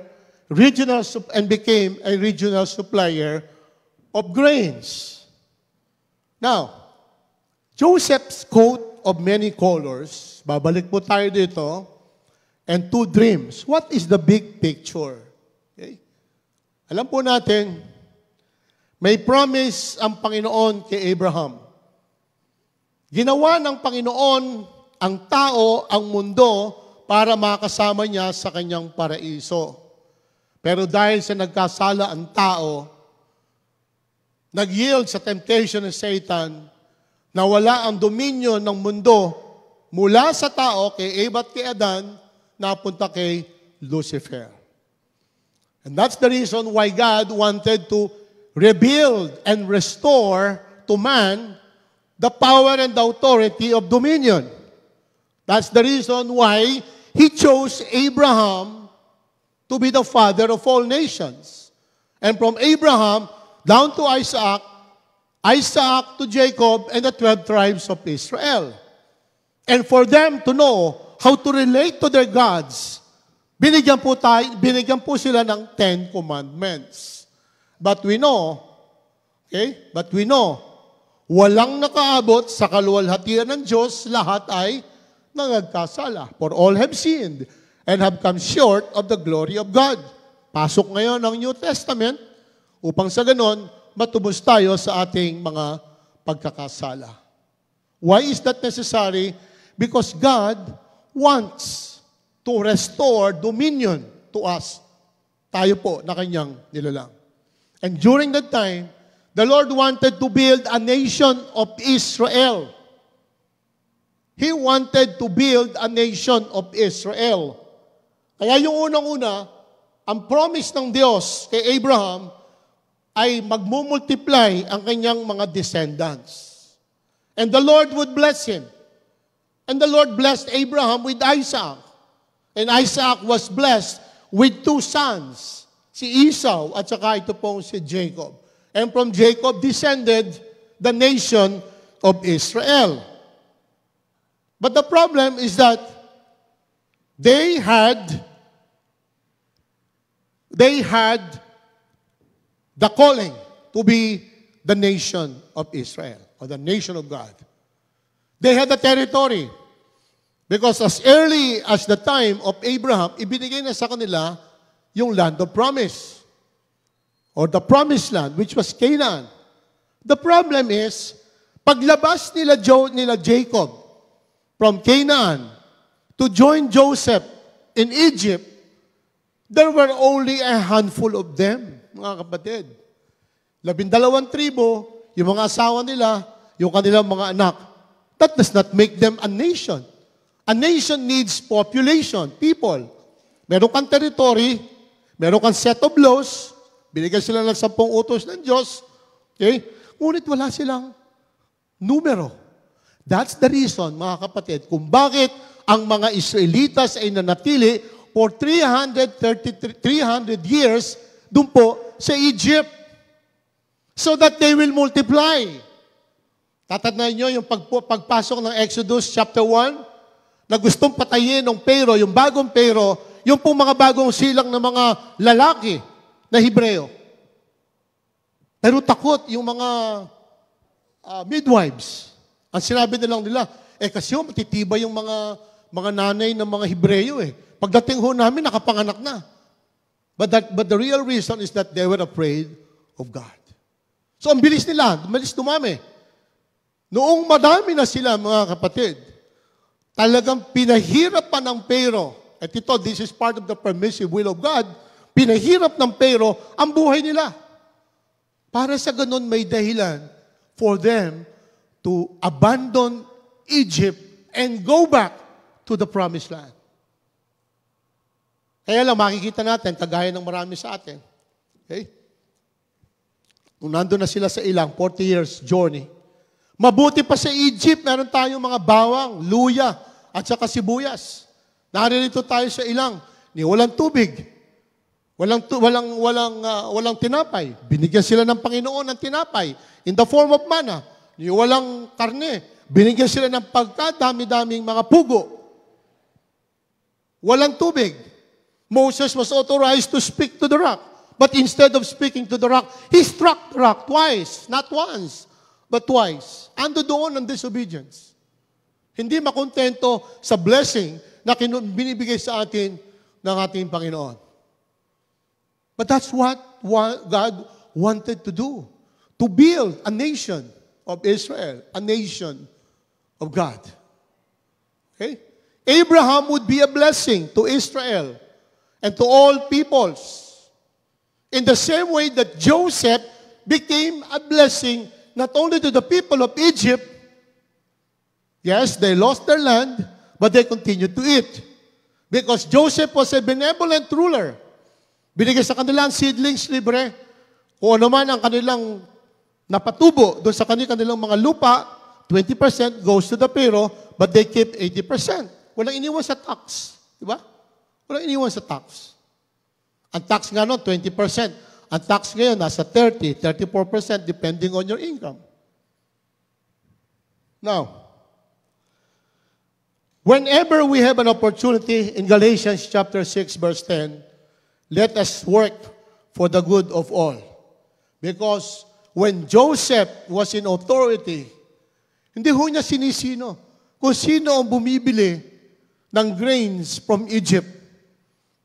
and became a regional supplier of grains. Now, Joseph's coat of many colors, babalik po tayo dito, and 2 dreams. What is the big picture? Okay? Alam po natin, May promise ang Panginoon kay Abraham. Ginawa ng Panginoon ang tao, ang mundo, para makasama niya sa kanyang paraiso. Pero dahil sa nagkasala ang tao, nag-yield sa temptation ng Satan, nawala ang dominion ng mundo mula sa tao, kay Eva at kay Adan, napunta kay Lucifer. And that's the reason why God wanted to rebuild and restore to man the power and the authority of dominion. That's the reason why He chose Abraham to be the father of all nations. And from Abraham down to Isaac, Isaac to Jacob, and the 12 tribes of Israel. And for them to know how to relate to their gods, binigyan po sila ng 10 commandments. But we know, walang nakaabot sa kaluwalhatian ng Diyos, lahat ay nagkasala. For all have sinned and have come short of the glory of God. Pasok ngayon ang New Testament upang sa ganon, matubos tayo sa ating mga pagkakasala. Why is that necessary? Because God wants to restore dominion to us. Tayo po na kanyang nilalang. And during that time, the Lord wanted to build a nation of Israel. He wanted to build a nation of Israel. Kaya yung unang-una, ang promise ng Diyos kay Abraham ay magmumultiply ang kanyang mga descendants. And the Lord would bless him. And the Lord blessed Abraham with Isaac. And Isaac was blessed with 2 sons, si Esau at saka ito pong si Jacob. And from Jacob descended the nation of Israel. But the problem is that they had the calling to be the nation of Israel, or the nation of God. They had the territory. Because as early as the time of Abraham, ibinigay na sa kanila yung land of promise, or the promised land, which was Canaan. The problem is, paglabas nila Jacob from Canaan to join Joseph in Egypt, there were only a handful of them, mga kapatid. 12 tribo, yung mga asawa nila, yung kanilang mga anak. That does not make them a nation. A nation needs population, people. Meron kang territory, meron kang set of laws, binigyan sila ng 10 utos ng Diyos, okay? Ngunit wala silang numero. That's the reason, mga kapatid, kung bakit ang mga Israelitas ay nanatili for 300 years doon po sa Egypt, so that they will multiply. Tatandaan nyo yung pagpasok ng Exodus chapter 1, na gustong patayin ng Pharaoh, yung bagong Pharaoh, yung pong mga bagong silang ng mga lalaki na Hebreo. Pero takot yung mga midwives. Ang sinabi nila, kasi matitibay yung mga nanay ng mga Hebreo eh. Pagdating ho namin, nakapanganak na. But the real reason is that they were afraid of God. So ang bilis nila, dumami. Noong madami na sila, mga kapatid, talagang pinahirap pa ng Pharaoh. At ito, this is part of the permissive will of God. Pinahirap ng Pharaoh ang buhay nila. Para sa ganun may dahilan for them to abandon Egypt and go back to the promised land. Kaya lang, makikita natin, kagaya ng marami sa atin. Okay? Kung nandun na sila sa ilang, 40 years journey, mabuti pa sa Egypt, meron tayong mga bawang, luya, at saka sibuyas. Naririto tayo sa ilang, walang tubig, walang tinapay. Binigyan sila ng Panginoon ng tinapay in the form of manna. Walang karne. Binigyan sila ng pagkadami-daming mga pugo. Walang tubig. Moses was authorized to speak to the rock. But instead of speaking to the rock, he struck the rock twice. Not once, but twice. Ando doon ang disobedience. Hindi makontento sa blessing na binibigay sa atin ng ating Panginoon. But that's what God wanted to do. to build a nation of Israel, a nation of God. Okay? Abraham would be a blessing to Israel and to all peoples. In the same way that Joseph became a blessing not only to the people of Egypt. Yes, they lost their land, but they continued to eat. Because Joseph was a benevolent ruler. Binigay sa kanilang seedlings libre. Kung ano man ang kanilang napatubo doon sa kanilang mga lupa, 20% goes to the Pharaoh, but they keep 80%. Walang iniwan sa tax. Diba? Walang iniwan sa tax. Ang tax nga noon, 20%. Ang tax ngayon, nasa 30, 34%, depending on your income. Now, whenever we have an opportunity in Galatians chapter 6, verse 10, let us work for the good of all. Because when Joseph was in authority, hindi ho niya sinisino kung sino ang bumibili ng grains from Egypt.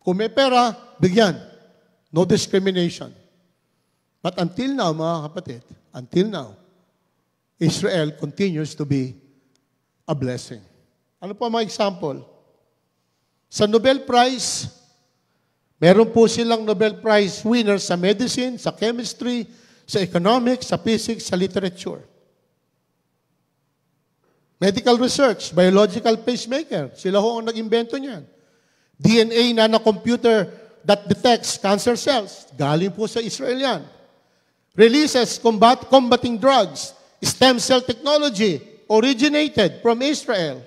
Kung may pera, bigyan. No discrimination. But until now, mga kapatid, until now, Israel continues to be a blessing. Ano po mga example? Sa Nobel Prize, meron po silang Nobel Prize winners sa medicine, sa chemistry, sa economics, sa physics, sa literature. Medical research, biological pacemaker, sila ho ang nag-imbento niyan. DNA nanocomputer that detects cancer cells, galing po sa Israel yan. Releases combating drugs, stem cell technology, originated from Israel.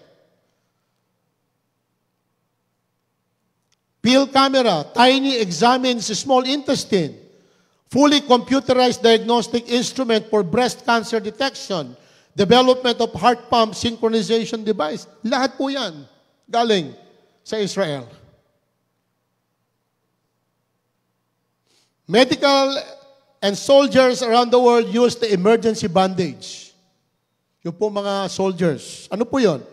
Peel camera, tiny examines small intestine. Fully computerized diagnostic instrument for breast cancer detection. Development of heart pump synchronization device. Lahat po yan galing sa Israel. Medical and soldiers around the world use the emergency bandage. Yung po mga soldiers. Ano po yun?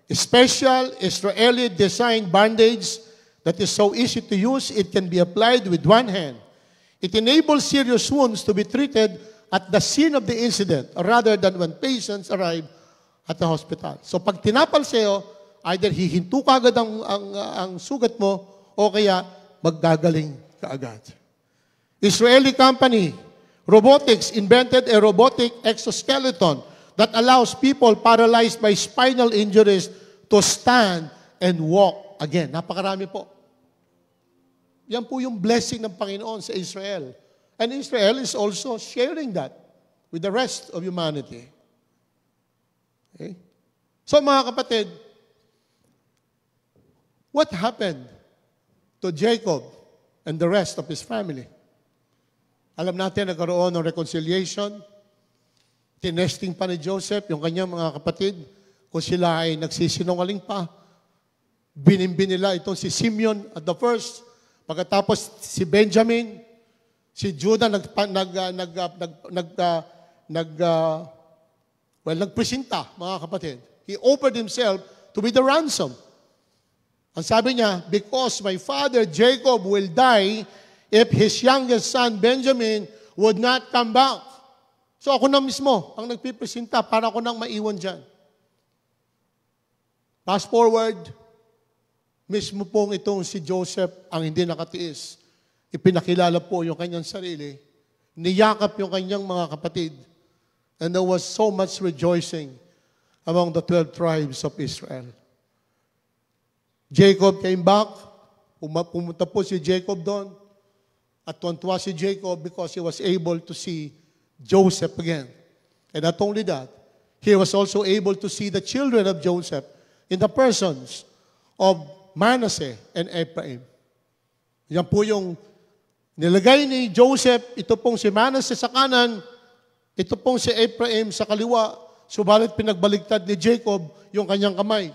A special Israeli-designed bandage that is so easy to use, it can be applied with one hand. It enables serious wounds to be treated at the scene of the incident rather than when patients arrive at the hospital. So pag tinapal sa'yo, either hihinto ka agad ang sugat mo o kaya maggagaling ka agad. Israeli company, robotics, invented a robotic exoskeleton that allows people paralyzed by spinal injuries to stand and walk again. Napakarami po. Yan po yung blessing ng Panginoon sa Israel. And Israel is also sharing that with the rest of humanity. Okay? So mga kapatid, what happened to Jacob and the rest of his family? Alam natin, nagkaroon ng reconciliation. Tinesting pa ni Joseph, yung kanyang mga kapatid, kung sila ay nagsisinungaling pa. Binimbin nila itong si Simeon at the first. Pagkatapos si Benjamin, si Judah nagpresenta, mga kapatid. He offered himself to be the ransom. Ang sabi niya, because my father Jacob will die if his youngest son Benjamin would not come back. So ako na mismo ang nagpipresenta para ako nang maiwan dyan. Fast forward, mismo pong itong si Joseph ang hindi nakatiis. Ipinakilala po yung kanyang sarili. Niyakap yung kanyang mga kapatid. And there was so much rejoicing among the 12 tribes of Israel. Jacob came back. Pumunta po si Jacob doon. At tuwan-tuwa si Jacob because he was able to see Joseph again. And not only that, he was also able to see the children of Joseph in the persons of Manasseh and Ephraim. Yan po yung nilagay ni Joseph, ito pong si Manasseh sa kanan, ito pong si Ephraim sa kaliwa, subalit pinagbaligtad ni Jacob yung kanyang kamay.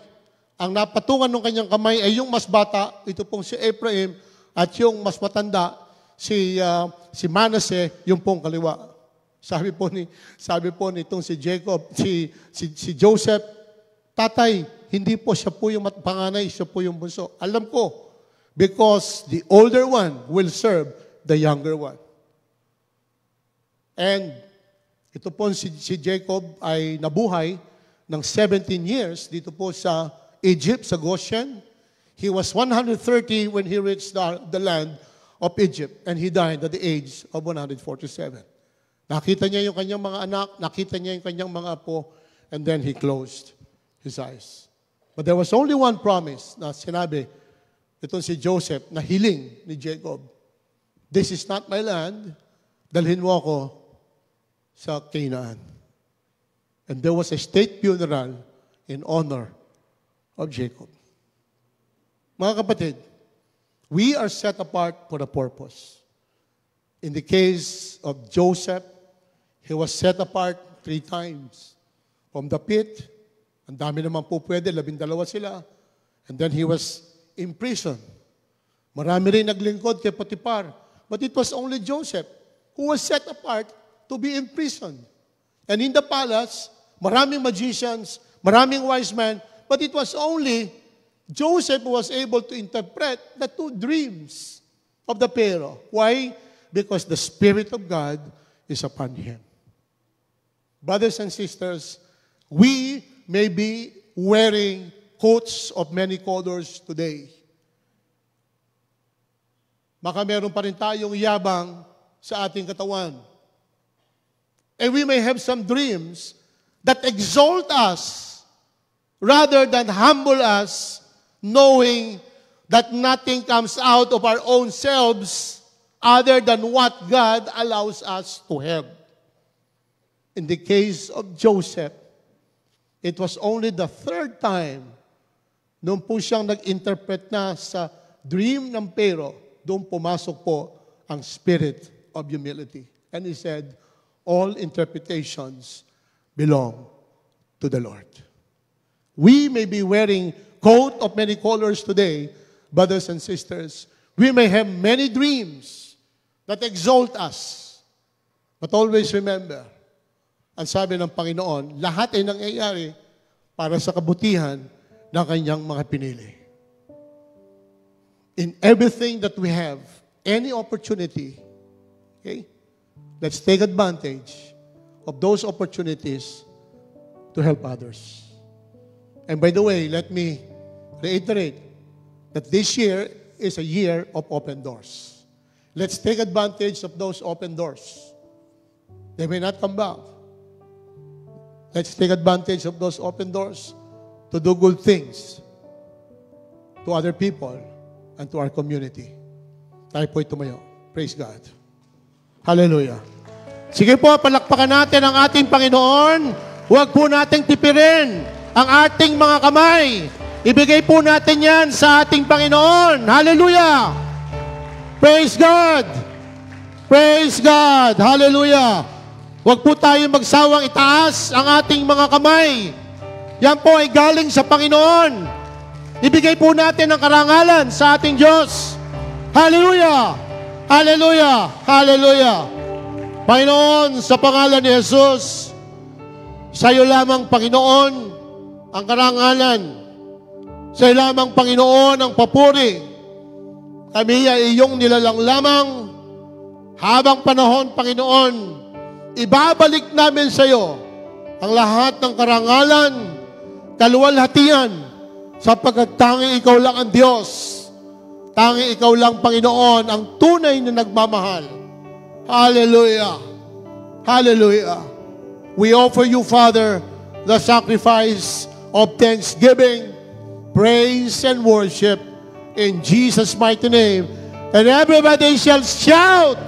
Ang napatungan ng kanyang kamay ay yung mas bata, ito pong si Ephraim, at yung mas matanda, si Manasseh, yung pong kaliwa. Sabi po nitong si Jacob, si Joseph, tatay, hindi po siya po yung panganay, siya po yung bunso. Alam ko, because the older one will serve the younger one. And Ito po si Jacob ay nabuhay ng 17 years dito po sa Egypt, sa Goshen. He was 130 when he reached the land of Egypt, and he died at the age of 147. Nakita niya yung kanyang mga anak, nakita niya yung kanyang mga apo, and then he closed his eyes. But there was only one promise na sinabi, itong si Joseph, na hiling ni Jacob. This is not my land, dalhin mo ako sa Canaan. And there was a state funeral in honor of Jacob. Mga kapatid, we are set apart for a purpose. In the case of Joseph, he was set apart 3 times. From the pit, ang dami naman po pwede, 12 sila. And then he was imprisoned. Marami rin naglingkod kay Potiphar. But it was only Joseph who was set apart to be imprisoned. And in the palace, maraming magicians, maraming wise men, but it was only Joseph who was able to interpret the 2 dreams of the Pharaoh. Why? Because the Spirit of God is upon him. Brothers and sisters, we may be wearing coats of many colors today. Baka meron pa rin tayong yabang sa ating katawan. And we may have some dreams that exalt us rather than humble us, knowing that nothing comes out of our own selves other than what God allows us to have. In the case of Joseph, it was only the 3rd time nung po siyang nag-interpret na sa dream ng Pharaoh, doon pumasok po ang spirit of humility. And he said, all interpretations belong to the Lord. We may be wearing coat of many colors today, brothers and sisters. We may have many dreams that exalt us. But always remember, ang sabi ng Panginoon, lahat ay nangyayari para sa kabutihan ng kanyang mga pinili. In everything that we have, any opportunity, okay, let's take advantage of those opportunities to help others. And by the way, let me reiterate that this year is a year of open doors. Let's take advantage of those open doors. They may not come back. Let's take advantage of those open doors to do good things to other people and to our community. Tayo po'y tumayo. Praise God. Hallelujah. Sige po, palakpakan natin ang ating Panginoon. Huwag po nating tipirin ang ating mga kamay. Ibigay po natin yan sa ating Panginoon. Hallelujah! Praise God! Praise God! Hallelujah! Huwag po tayo magsawang itaas ang ating mga kamay. Yan po ay galing sa Panginoon. Ibigay po natin ang karangalan sa ating Diyos. Hallelujah! Hallelujah! Hallelujah! Panginoon, sa pangalan ni Jesus, sa iyo lamang, Panginoon, ang karangalan. Sa iyo lamang, Panginoon, ang papuri. Kami ay iyong nilalang lamang. Habang panahon, Panginoon, ibabalik namin sa iyo ang lahat ng karangalan, kaluwalhatian, sapagkat tanging ikaw lang ang Diyos. Tanging ikaw lang, Panginoon, ang tunay na nagmamahal. Hallelujah! Hallelujah! We offer you, Father, the sacrifice of thanksgiving, praise, and worship in Jesus' mighty name. And everybody shall shout,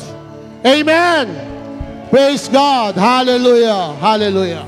Amen! Praise God! Hallelujah! Hallelujah!